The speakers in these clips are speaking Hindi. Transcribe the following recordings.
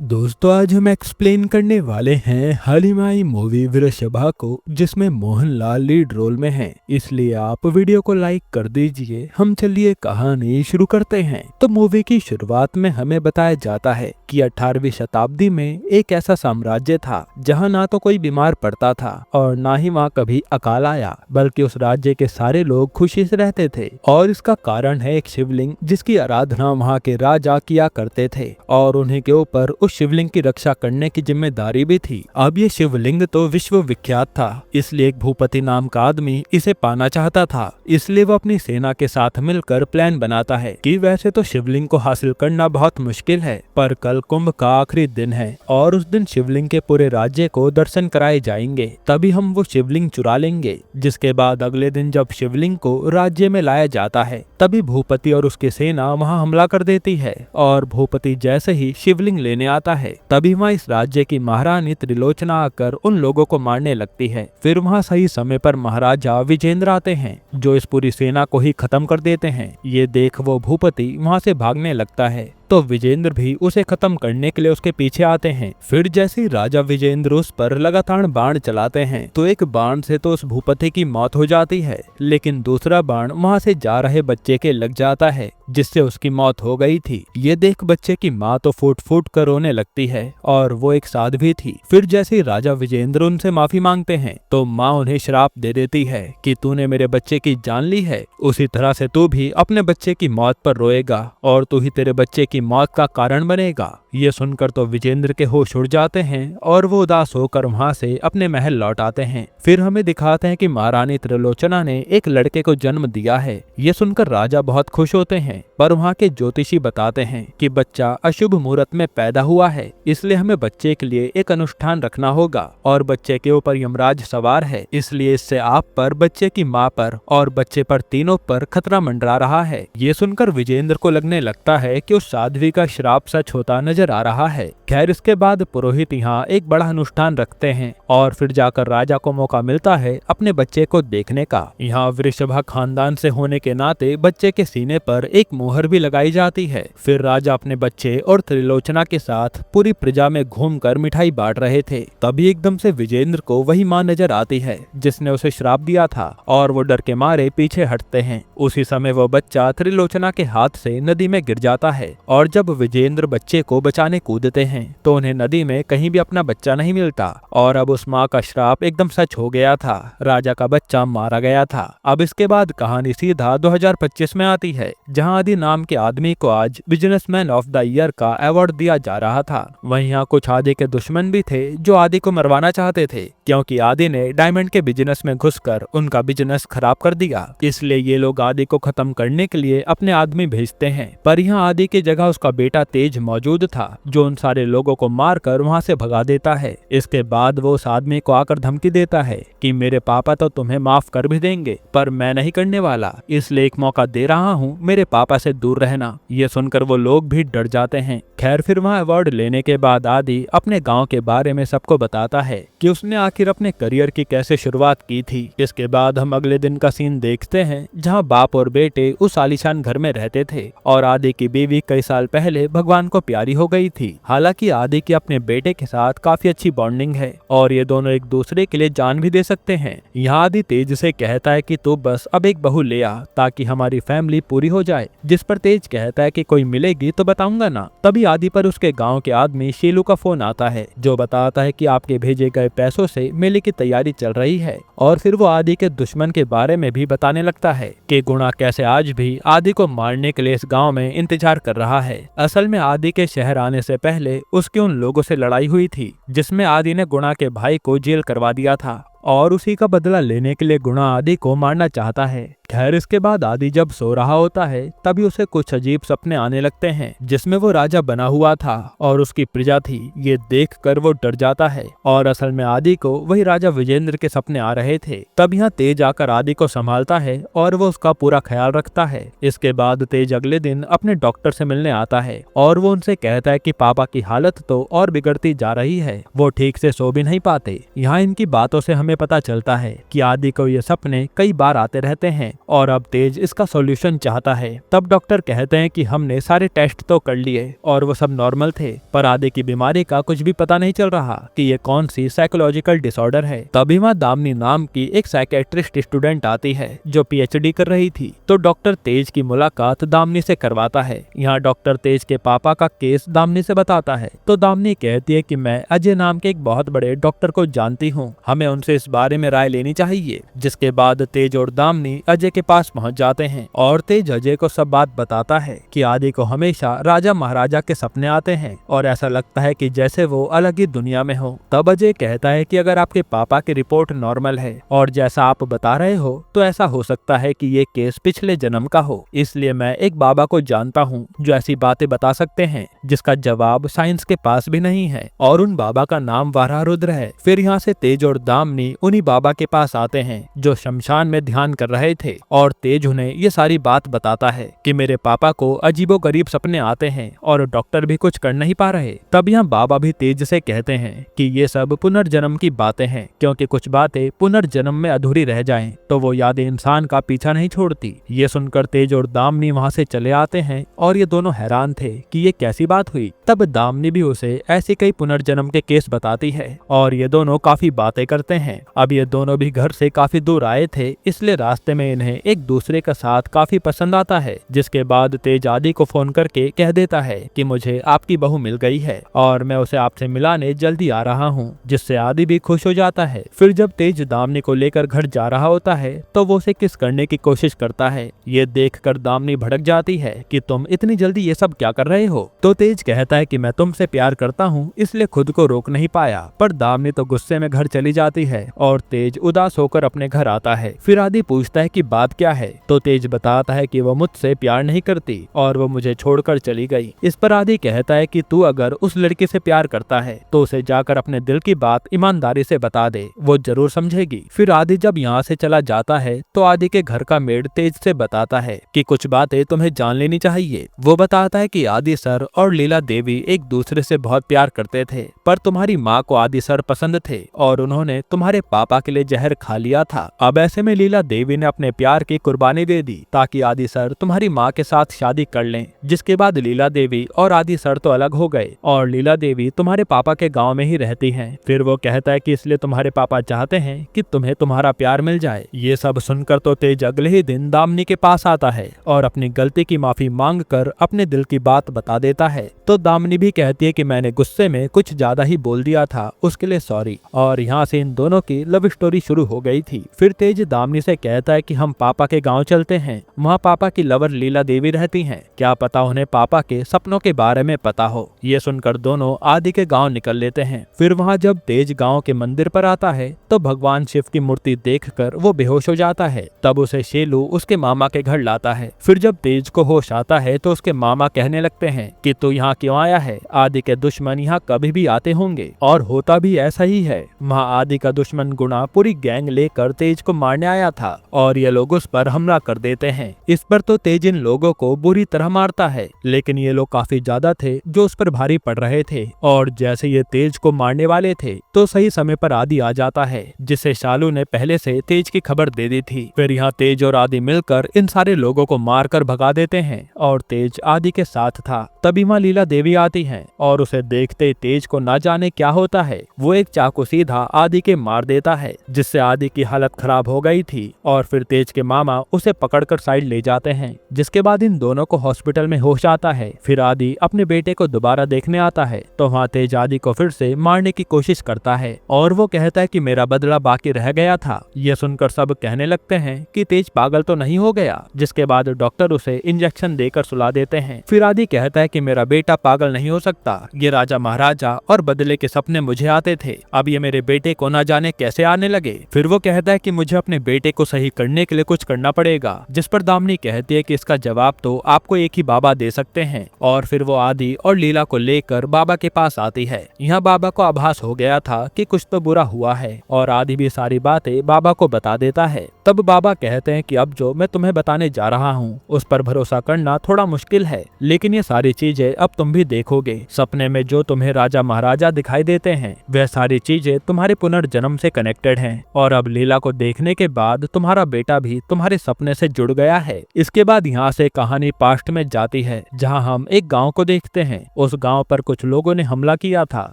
दोस्तों आज हम एक्सप्लेन करने वाले हैं हालिमाई मूवी वृषभा को, जिसमें मोहनलाल लीड रोल में हैं। इसलिए आप वीडियो को लाइक कर दीजिए। हम चलिए कहानी शुरू करते हैं। तो मूवी की शुरुआत में हमें बताया जाता है कि 18वीं शताब्दी में एक ऐसा साम्राज्य था जहां ना तो कोई बीमार पड़ता था और ना ही वहां कभी अकाल आया, बल्कि उस राज्य के सारे लोग खुशी से रहते थे। और इसका कारण है एक शिवलिंग जिसकी आराधना वहां के राजा किया करते थे और उन्हीं के ऊपर उस शिवलिंग की रक्षा करने की जिम्मेदारी भी थी। अब ये शिवलिंग तो विश्व विख्यात था, इसलिए एक भूपति नाम का आदमी इसे पाना चाहता था। इसलिए वो अपनी सेना के साथ मिलकर प्लान बनाता है कि वैसे तो शिवलिंग को हासिल करना बहुत मुश्किल है, पर कल कुंभ का आखिरी दिन है और उस दिन शिवलिंग के पूरे राज्य को दर्शन कराए जाएंगे। तभी हम वो शिवलिंग चुरा लेंगे। जिसके बाद अगले दिन जब शिवलिंग को राज्य में लाया जाता है, तभी भूपति और उसकी सेना वहां हमला कर देती है। और भूपति जैसे ही शिवलिंग लेने आता है, तभी वहाँ इस राज्य की महारानी त्रिलोचना आकर उन लोगों को मारने लगती है। फिर वहाँ सही समय पर महाराजा विजेंद्र आते हैं, जो इस पूरी सेना को ही खत्म कर देते हैं। ये देख वो भूपति वहाँ से भागने लगता है, तो विजेंद्र भी उसे खत्म करने के लिए उसके पीछे आते हैं। फिर जैसे ही राजा विजेंद्र उस पर लगातार बाण चलाते हैं, तो एक बाण से तो उस भूपति की मौत हो जाती है, लेकिन दूसरा बाण वहां से जा रहे बच्चे के लग जाता है, जिससे उसकी मौत हो गई थी। ये देख बच्चे की माँ तो फूट फूट कर रोने लगती है और वो एक साध्वी थी। फिर जैसे ही राजा विजेंद्र उनसे माफी मांगते हैं, तो माँ उन्हें श्राप दे देती है कि तूने मेरे बच्चे की जान ली है, उसी तरह से तू भी अपने बच्चे की मौत पर रोएगा और तू ही तेरे बच्चे की मौत का कारण बनेगा। ये सुनकर तो विजेंद्र के होश उड़ जाते हैं और वो उदास होकर वहां से अपने महल लौट आते हैं। फिर हमें दिखाते हैं कि महारानी त्रिलोचना ने एक लड़के को जन्म दिया है। ये सुनकर राजा बहुत खुश होते हैं, पर वहाँ के ज्योतिषी बताते हैं कि बच्चा अशुभ मुहूर्त में पैदा हुआ है, इसलिए हमें बच्चे के लिए एक अनुष्ठान रखना होगा और बच्चे के ऊपर यमराज सवार है, इसलिए इससे आप पर, बच्चे की माँ पर और बच्चे पर तीनों पर खतरा मंडरा रहा है। ये सुनकर विजेंद्र को लगने लगता है कि उस साध्वी का श्राप सच होता नजर आ रहा है। खैर इसके बाद पुरोहित यहाँ एक बड़ा अनुष्ठान रखते हैं और फिर जाकर राजा को मौका मिलता है अपने बच्चे को देखने का। यहाँ वृषभा खानदान से होने के नाते बच्चे के सीने पर एक मोहर भी लगाई जाती है। फिर राजा अपने बच्चे और त्रिलोचना के साथ पूरी प्रजा में घूमकर मिठाई बांट रहे थे। तभी एकदम से विजेंद्र को वही माँ नजर आती है जिसने उसे श्राप दिया था और वो डर के मारे पीछे हटते हैं। उसी समय वो बच्चा त्रिलोचना के हाथ से नदी में गिर जाता है और जब विजेंद्र बच्चे को बचाने कूदते हैं, तो उन्हें नदी में कहीं भी अपना बच्चा नहीं मिलता और अब उस माँ का श्राप एकदम सच हो गया था। राजा का बच्चा मारा गया था। अब इसके बाद कहानी सीधा 2025 में आती है, जहाँ आदि नाम के आदमी को आज बिजनेसमैन ऑफ द ईयर का अवार्ड दिया जा रहा था। वहीं यहाँ कुछ आदि के दुश्मन भी थे जो आदि को मरवाना चाहते थे, क्योंकि आदि ने डायमंड के बिजनेस में घुसकर उनका बिजनेस खराब कर दिया। इसलिए ये लोग आदि को खत्म करने के लिए अपने आदमी भेजते हैं, पर यहाँ आदि की जगह उसका बेटा तेज मौजूद था, जो उन सारे लोगों को मारकर वहाँ से भगा देता है। इसके बाद वो उस आदमी को आकर धमकी देता है कि मेरे पापा तो तुम्हें माफ कर भी देंगे, पर मैं नहीं करने वाला, इसलिए एक मौका दे रहा हूँ, मेरे पापा से दूर रहना। ये सुनकर वो लोग भी डर जाते हैं। खैर फिर वहाँ अवार्ड लेने के बाद आदि अपने गाँव के बारे में सबको बताता है कि उसने आखिर अपने करियर की कैसे शुरुआत की थी। इसके बाद हम अगले दिन का सीन देखते हैं, जहाँ बाप और बेटे उस आलीशान घर में रहते थे और आदि की बीवी कई साल पहले भगवान को प्यारी हो गई थी। हालांकि आदि की अपने बेटे के साथ काफी अच्छी बॉन्डिंग है और ये दोनों एक दूसरे के लिए जान भी दे सकते हैं। यहाँ आदि तेज से कहता है कि तू बस अब एक बहू ले आ ताकि हमारी फैमिली पूरी हो जाए, जिस पर तेज कहता है कि कोई मिलेगी तो बताऊंगा ना। तभी आदि पर उसके गाँव के आदमी शीलू का फोन आता है, जो बताता है कि आपके भेजे गए पैसों से मेले की तैयारी चल रही है। और फिर वो आदि के दुश्मन के बारे में भी बताने लगता है कि गुणा कैसे आज भी आदि को मारने के लिए इस गांव में इंतजार कर रहा है। असल में आदि के शहर आने से पहले उसकी उन लोगों से लड़ाई हुई थी, जिसमें आदि ने गुणा के भाई को जेल करवा दिया था और उसी का बदला लेने के लिए गुणा आदि को मारना चाहता है। खैर इसके बाद आदि जब सो रहा होता है, तभी उसे कुछ अजीब सपने आने लगते हैं, जिसमें वो राजा बना हुआ था और उसकी प्रजा थी। ये देखकर वो डर जाता है और असल में आदि को वही राजा विजेंद्र के सपने आ रहे थे। तब यहाँ तेज आकर आदि को संभालता है और वो उसका पूरा ख्याल रखता है। इसके बाद तेज अगले दिन अपने डॉक्टर से मिलने आता है और वो उनसे कहता है कि पापा की हालत तो और बिगड़ती जा रही है, वो ठीक से सो भी नहीं पाते। यहाँ इनकी बातों से हमें में पता चलता है कि आदि को ये सपने कई बार आते रहते हैं और अब तेज इसका सॉल्यूशन चाहता है। तब डॉक्टर कहते हैं कि हमने सारे टेस्ट तो कर लिए और वो सब नॉर्मल थे, पर आदि की बीमारी का कुछ भी पता नहीं चल रहा कि ये कौन सी साइकोलॉजिकल डिसऑर्डर है। तभी वहाँ दामिनी नाम की एक साइकेट्रिस्ट स्टूडेंट आती है जो पीएचडी कर रही थी। तो डॉक्टर तेज की मुलाकात दामिनी से करवाता है। यहाँ डॉक्टर तेज के पापा का केस दामिनी से बताता है। तो दामिनी कहती है कि मैं अजय नाम के एक बहुत बड़े डॉक्टर को जानती हूँ, हमें उनसे इस बारे में राय लेनी चाहिए। जिसके बाद तेज और दामिनी अजय के पास पहुँच जाते हैं और तेज अजय को सब बात बताता है कि आदि को हमेशा राजा महाराजा के सपने आते हैं और ऐसा लगता है कि जैसे वो अलग ही दुनिया में हो। तब अजय कहता है कि अगर आपके पापा की रिपोर्ट नॉर्मल है और जैसा आप बता रहे हो तो ऐसा हो सकता है कि ये केस पिछले जन्म का हो। इसलिए मैं एक बाबा को जानता हूँ जो ऐसी बातें बता सकते हैं जिसका जवाब साइंस के पास भी नहीं है, और उन बाबा का नाम वाराह रुद्र है। फिर यहाँ से तेज और दामिनी उन्हीं बाबा के पास आते हैं जो शमशान में ध्यान कर रहे थे और तेज उन्हें ये सारी बात बताता है कि मेरे पापा को अजीबोगरीब सपने आते हैं और डॉक्टर भी कुछ कर नहीं पा रहे। तब यहाँ बाबा भी तेज से कहते हैं कि ये सब पुनर्जन्म की बातें हैं, क्योंकि कुछ बातें पुनर्जन्म में अधूरी रह जाएं तो वो यादें इंसान का पीछा नहीं छोड़ती। ये सुनकर तेज और दामिनी वहाँ से चले आते हैं और ये दोनों हैरान थे कि ये कैसी बात हुई। तब दामिनी भी उसे ऐसी कई पुनर्जन्म के केस बताती है और ये दोनों काफी बातें करते हैं। अब ये दोनों भी घर से काफी दूर आए थे, इसलिए रास्ते में इन्हें एक दूसरे का साथ काफी पसंद आता है। जिसके बाद तेज आदि को फोन करके कह देता है कि मुझे आपकी बहू मिल गई है और मैं उसे आपसे मिलाने जल्दी आ रहा हूँ, जिससे आदि भी खुश हो जाता है। फिर जब तेज दामिनी को लेकर घर जा रहा होता है तो वो उसे किस करने की कोशिश करता है। ये देखकर दामिनी भड़क जाती है कि तुम इतनी जल्दी ये सब क्या कर रहे हो। तो तेज कहता है कि मैं तुमसे प्यार करता हूँ, इसलिए खुद को रोक नहीं पाया। पर दामिनी तो गुस्से में घर चली जाती है और तेज उदास होकर अपने घर आता है। फिर आदि पूछता है कि बात क्या है, तो तेज बताता है कि वो मुझसे प्यार नहीं करती और वो मुझे छोड़कर चली गई। इस पर आदि कहता है कि तू अगर उस लड़की से प्यार करता है तो उसे जाकर अपने दिल की बात ईमानदारी से बता दे, वो जरूर समझेगी। फिर आदि जब यहाँ से चला जाता है तो आदि के घर का मेड तेज से बताता है कि कुछ बातें तुम्हें जान लेनी चाहिए। वो बताता है कि आदि सर और लीला देवी एक दूसरे से बहुत प्यार करते थे, पर तुम्हारी माँ को आदि सर पसंद थे और उन्होंने तुम्हारे पापा के लिए जहर खा लिया था। अब ऐसे में लीला देवी ने अपने प्यार की कुर्बानी दे दी ताकि आदि सर तुम्हारी माँ के साथ शादी कर लें। जिसके बाद लीला देवी और आदि सर तो अलग हो गए और लीला देवी तुम्हारे पापा के गांव में ही रहती हैं। फिर वो कहता है कि इसलिए तुम्हारे पापा चाहते हैं कि तुम्हें तुम्हारा प्यार मिल जाए। ये सब सुनकर तो तेज अगले ही दिन दामिनी के पास आता है और अपनी गलती की माफी मांग कर अपने दिल की बात बता देता है। तो दामिनी भी कहती है कि मैंने गुस्से में कुछ ज्यादा ही बोल दिया था, उसके लिए सॉरी। और यहाँ से इन दोनों की लव स्टोरी शुरू हो गई थी। फिर तेज दामिनी से कहता है कि हम पापा के गाँव चलते हैं, वहाँ पापा की लवर लीला देवी रहती है, क्या पता उन्हें पापा के सपनों के बारे में पता हो। ये सुनकर दोनों आदि के गांव निकल लेते हैं। फिर वहां जब तेज गांव के मंदिर पर आता है तो भगवान शिव की मूर्ति देखकर वो बेहोश हो जाता है। तब उसे शेलू उसके मामा के घर लाता है। फिर जब तेज को होश आता है तो उसके मामा कहने लगते हैं कि तू यहाँ क्यों आया है, आदि के दुश्मन यहाँ कभी भी आते होंगे। और होता भी ऐसा ही है। वहाँ आदि का दुश्मन गुणा पूरी गैंग लेकर तेज को मारने आया था और ये लोग उस पर हमला कर देते हैं। इस पर तो तेज इन लोगों को बुरी तरह मारता है, लेकिन ये लोग काफी ज्यादा थे जो उस पर भारी पड़ रहे थे। और जैसे ये तेज को मारने वाले थे तो सही समय पर आदि आ जाता है, जिसे शालू ने पहले से तेज की खबर दे दी थी। फिर यहाँ तेज और आदि मिलकर इन सारे लोगों को मारकर भगा देते हैं और तेज आदि के साथ था। तभी वहाँ लीला देवी आती हैं और उसे देखते ही तेज को ना जाने क्या होता है, वो एक चाकू सीधा आदि के मार देता है, जिससे आदि की हालत खराब हो गई थी। और फिर तेज के मामा उसे पकड़कर साइड ले जाते हैं। जिसके बाद इन दोनों को हॉस्पिटल में होश आता है। फिर आदि अपने बेटे को दोबारा देखने आता है तो वहाँ तेज आदि को फिर से मारने की कोशिश करता है और वो कहता है कि मेरा बदला बाकी रह गया था। ये सुनकर सब कहने लगते हैं कि तेज पागल तो नहीं हो गया। जिसके बाद डॉक्टर उसे इंजेक्शन देकर सुला देते हैं। फिर आदि कहता है कि मेरा बेटा पागल नहीं हो सकता, ये राजा महाराजा और बदले के सपने मुझे आते थे, अब ये मेरे बेटे को ना जाने कैसे आने लगे। फिर वो कहता है कि मुझे अपने बेटे को सही करने के लिए कुछ करना पड़ेगा। जिस पर दामिनी कहती है कि इसका जवाब तो आपको एक ही बाबा दे सकते हैं। और फिर वो आदि और लीला को लेकर बाबा के पास आती है। यहाँ बाबा को आभास हो गया था कि कुछ तो बुरा हुआ है और आदि भी सारी बातें बाबा को बता देता है। तब बाबा कहते हैं कि अब जो मैं तुम्हें बताने जा रहा हूँ उस पर भरोसा करना थोड़ा मुश्किल है, लेकिन ये सारी चीजें अब तुम भी देखोगे। सपने में जो तुम्हें राजा महाराजा दिखाई देते हैं वह सारी चीजें तुम्हारे पुनर्जन्म से कनेक्टेड हैं और अब लीला को देखने के बाद तुम्हारा बेटा भी तुम्हारे सपने से जुड़ गया है। इसके बाद यहाँ से कहानी पास्ट में जाती है, जहाँ हम एक गांव को देखते हैं। उस गांव पर कुछ लोगों ने हमला किया था,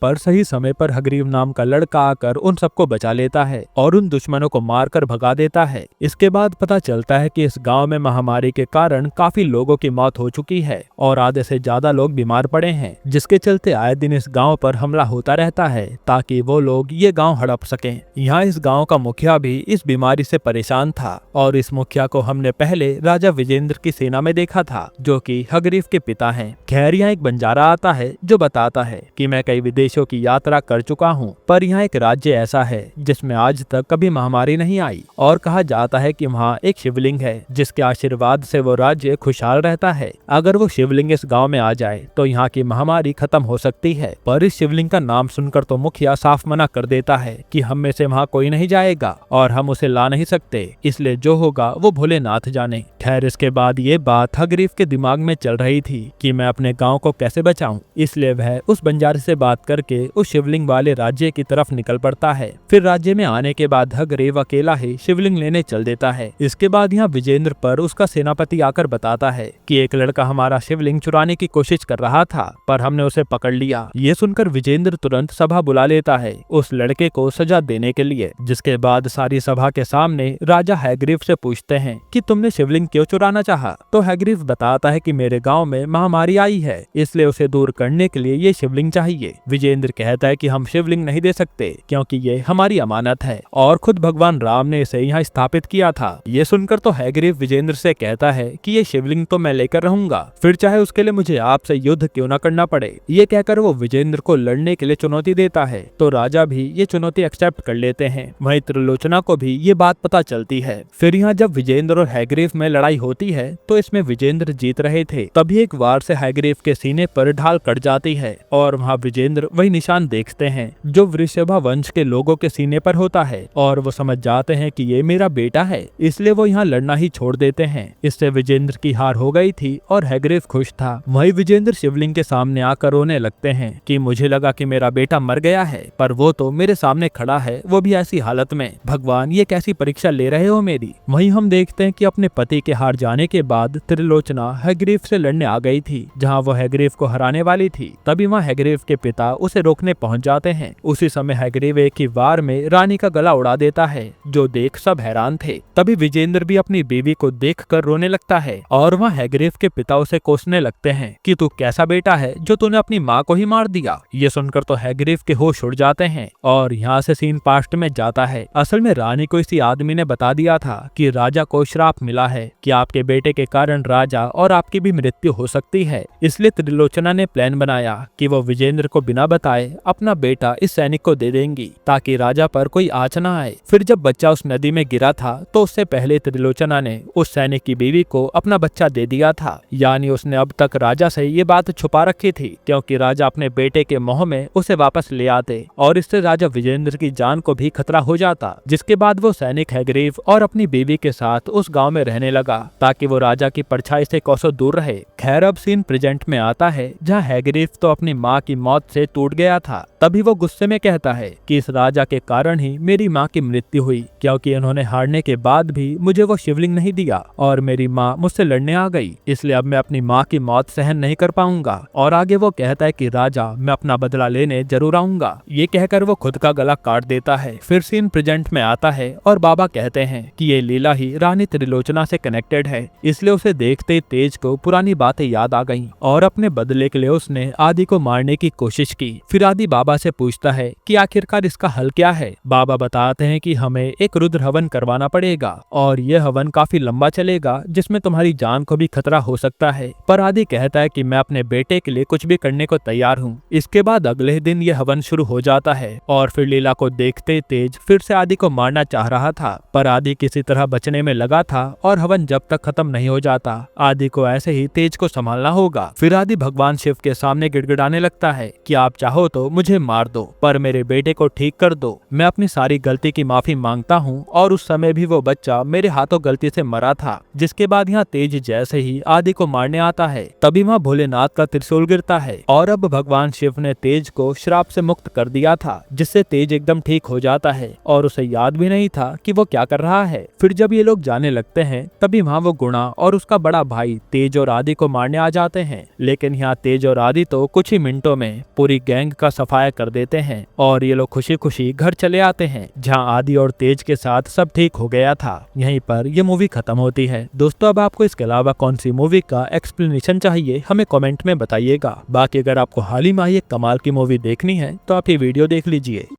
पर सही समय पर हगरीव नाम का लड़का आकर उन सबको बचा लेता है और उन दुश्मनों को मारकर भगा देता है। इसके बाद पता चलता है कि इस गांव में महामारी के कारण काफी लोगों की मौत हो चुकी है और आधे से ज्यादा लोग बीमार पड़े हैं, जिसके चलते आए दिन इस गांव पर हमला होता रहता है ताकि वो लोग ये गांव हड़प सकें। यहाँ इस गांव का मुखिया भी इस बीमारी से परेशान था और इस मुखिया को हमने पहले राजा विजेंद्र की सेना में देखा था, जो कि हगरीव के पिता हैं। खैर, यहाँ एक बंजारा आता है जो बताता है कि मैं कई विदेशों की यात्रा कर चुका हूँ, पर यहाँ एक राज्य ऐसा है जिसमें आज तक कभी महामारी नहीं आई और कहा जाता है कि वहाँ एक शिवलिंग है जिसके आशीर्वाद से वो राज्य खुशहाल रहता है। अगर वो शिवलिंग इस गांव में आ जाए तो यहाँ की महामारी खत्म हो सकती है। पर इस शिवलिंग का नाम सुनकर तो मुखिया साफ मना कर देता है कि हम में से वहाँ कोई नहीं जाएगा और हम उसे ला नहीं सकते, इसलिए जो होगा वो भोलेनाथ जाने। खैर, इसके बाद ये बात हगरीव के दिमाग में चल रही थी कि मैं अपने गाँव को कैसे बचाऊं, इसलिए वह उस बंजारे से बात करके उस शिवलिंग वाले राज्य की तरफ निकल पड़ता है। फिर राज्य में आने के बाद हगरीव अकेला ही शिवलिंग लेने चल देता है। इसके बाद यहाँ विजेंद्र पर उसका सेनापति आकर बताता है कि एक लड़का हमारा शिवलिंग चुराने की कोशिश कर रहा था, पर हमने उसे पकड़ लिया। ये सुनकर विजेंद्र तुरंत सभा बुला लेता है उस लड़के को सजा देने के लिए। जिसके बाद सारी सभा के सामने राजा हगरीव से पूछते हैं कि तुमने शिवलिंग क्यों चुराना चाहा? तो हगरीव बताता है कि मेरे गाँव में महामारी आई है, इसलिए उसे दूर करने के लिए ये शिवलिंग चाहिए। विजेंद्र कहता है कि हम शिवलिंग नहीं दे सकते क्योंकि ये हमारी अमानत है और खुद भगवान राम ने इसे यहाँ स्थापित किया था। ये सुनकर तो हगरीव विजेंद्र से कहता है कि ये शिवलिंग तो मैं लेकर रहूंगा, फिर चाहे उसके लिए मुझे आपसे युद्ध क्यों न करना पड़े। ये कहकर वो विजेंद्र को लड़ने के लिए चुनौती देता है, तो राजा भी ये चुनौती एक्सेप्ट कर लेते हैं। वहीं त्रिलोचना को भी ये बात पता चलती है। फिर यहाँ जब विजेंद्र और हगरीव में लड़ाई होती है तो इसमें विजेंद्र जीत रहे थे, तभी एक वार से हगरीव के सीने पर ढाल कट जाती है और वहाँ विजेंद्र वही निशान देखते हैं जो वृषभा वंश के लोगों के सीने पर होता है और वो समझ जाते हैं कि ये मेरा बेटा है, इसलिए वो यहाँ लड़ना ही छोड़ देते हैं। इससे विजेंद्र की हार हो गई थी और हगरीव खुश था। वहीं विजेंद्र शिवलिंग के सामने आकर रोने लगते हैं कि मुझे लगा कि मेरा बेटा मर गया है, पर वो तो मेरे सामने खड़ा है, वो भी ऐसी हालत में। भगवान, ये कैसी परीक्षा ले रहे हो मेरी। वहीं हम देखते हैं कि अपने पति के हार जाने के बाद त्रिलोचना हगरीव से लड़ने आ गई थी, जहाँ वो हगरीव को हराने वाली थी। तभी वहाँ हगरीव के पिता उसे रोकने पहुंच जाते हैं। उसी समय हगरीव एक ही वार में रानी का गला उड़ा देता है, जो देख सब हैरान थे। तभी विजेंद्र भी अपनी बीवी को देखकर रोने लगता है और वहाँ हगरीव के पिता उसे कोसने लगते हैं कि तू कैसा बेटा है जो तूने अपनी माँ को ही मार दिया। ये सुनकर तो हगरीव के होश उड़ जाते हैं और यहाँ से सीन पास्ट में जाता है। असल में रानी को इसी आदमी ने बता दिया था कि राजा को श्राप मिला है कि आपके बेटे के कारण राजा और आपकी भी मृत्यु हो सकती है। इसलिए त्रिलोचना ने प्लान बनाया कि वो विजेंद्र को बिना बताए अपना बेटा इस सैनिक को दे देंगी ताकि राजा पर कोई आँच न आए। फिर जब बच्चा उस नदी में गिरा था तो उससे पहले त्रिलोचना ने उस सैनिक की बीवी को अपना बच्चा दे दिया था। यानी उसने अब तक राजा से ये बात छुपा रखी थी, क्योंकि राजा अपने बेटे के मोह में उसे वापस ले आते और इससे राजा विजेंद्र की जान को भी खतरा हो जाता। जिसके बाद वो सैनिक हगरीव और अपनी बीवी के साथ उस गाँव में रहने लगा ताकि वो राजा की परछाई से कोसों दूर रहे। खैर, अब सीन प्रेजेंट में आता है जहाँ हगरीव तो अपनी माँ की मौत से टूट गया था। तभी वो गुस्से में कहता है कि इस राजा के कारण ही मेरी माँ की मृत्यु हुई, क्योंकि इन्होंने हारने के बाद भी मुझे वो शिवलिंग नहीं दिया और मेरी माँ मुझसे लड़ने आ गई, इसलिए अब मैं अपनी माँ की मौत सहन नहीं कर पाऊंगा। और आगे वो कहता है कि राजा, मैं अपना बदला लेने जरूर आऊंगा। ये कहकर वो खुद का गला काट देता है। फिर सीन प्रेजेंट में आता है और बाबा कहते हैं कि ये लीला ही रानी त्रिलोचना से कनेक्टेड है, इसलिए उसे देखते तेज को पुरानी बातें याद आ गईं और अपने बदले के लिए उसने आदि को मारने की कोशिश की। फिर आदि बाबा से पूछता है कि आखिरकार इसका हल क्या है। बाबा बताते हैं कि हमें एक रुद्र हवन करवाना पड़ेगा और यह हवन काफी लंबा चलेगा, जिसमें तुम्हारी जान को भी खतरा हो सकता है। पर आदि कहता है कि मैं अपने बेटे के लिए कुछ भी करने को तैयार हूँ। इसके बाद अगले दिन यह हवन शुरू हो जाता है और फिर लीला को देखते तेज फिर से आदि को मारना चाह रहा था, पर आदि किसी तरह बचने में लगा था और हवन जब तक खत्म नहीं हो जाता आदि को ऐसे ही तेज को संभालना होगा। फिर आदि भगवान शिव के सामने गिड़गिड़ाने लगता है कि आप चाहो तो मुझे मार दो, पर मेरे बेटे को ठीक कर दो। मैं अपनी सारी गलती की माफी मांगता हूँ और उस समय भी वो बच्चा मेरे हाथों गलती से मरा था। जिसके बाद यहाँ तेज जैसे ही आदि को मारने आता है, तभी वहाँ भोलेनाथ का त्रिशूल गिरता है और अब भगवान शिव ने तेज को श्राप से मुक्त कर दिया था, जिससे तेज एकदम ठीक हो जाता है और उसे याद भी नहीं था कि वो क्या कर रहा है। फिर जब ये लोग जाने लगते हैं तभी वहाँ वो गुणा और उसका बड़ा भाई तेज और आदि को मारने आ जाते हैं। लेकिन यहाँ तेज और आदि तो कुछ ही मिनटों में पूरी गैंग का सफाया कर देते हैं और ये लोग खुशी खुशी घर चले आते हैं, जहाँ आदि और तेज के साथ सब ठीक हो गया था। यहीं पर ये मूवी खत्म होती है। दोस्तों, अब आपको इसके अलावा कौन सी मूवी का एक्सप्लेनेशन चाहिए हमें कमेंट में बताइएगा। बाकी अगर आपको हाल ही में एक कमाल की मूवी देखनी है तो आप ये वीडियो देख लीजिए।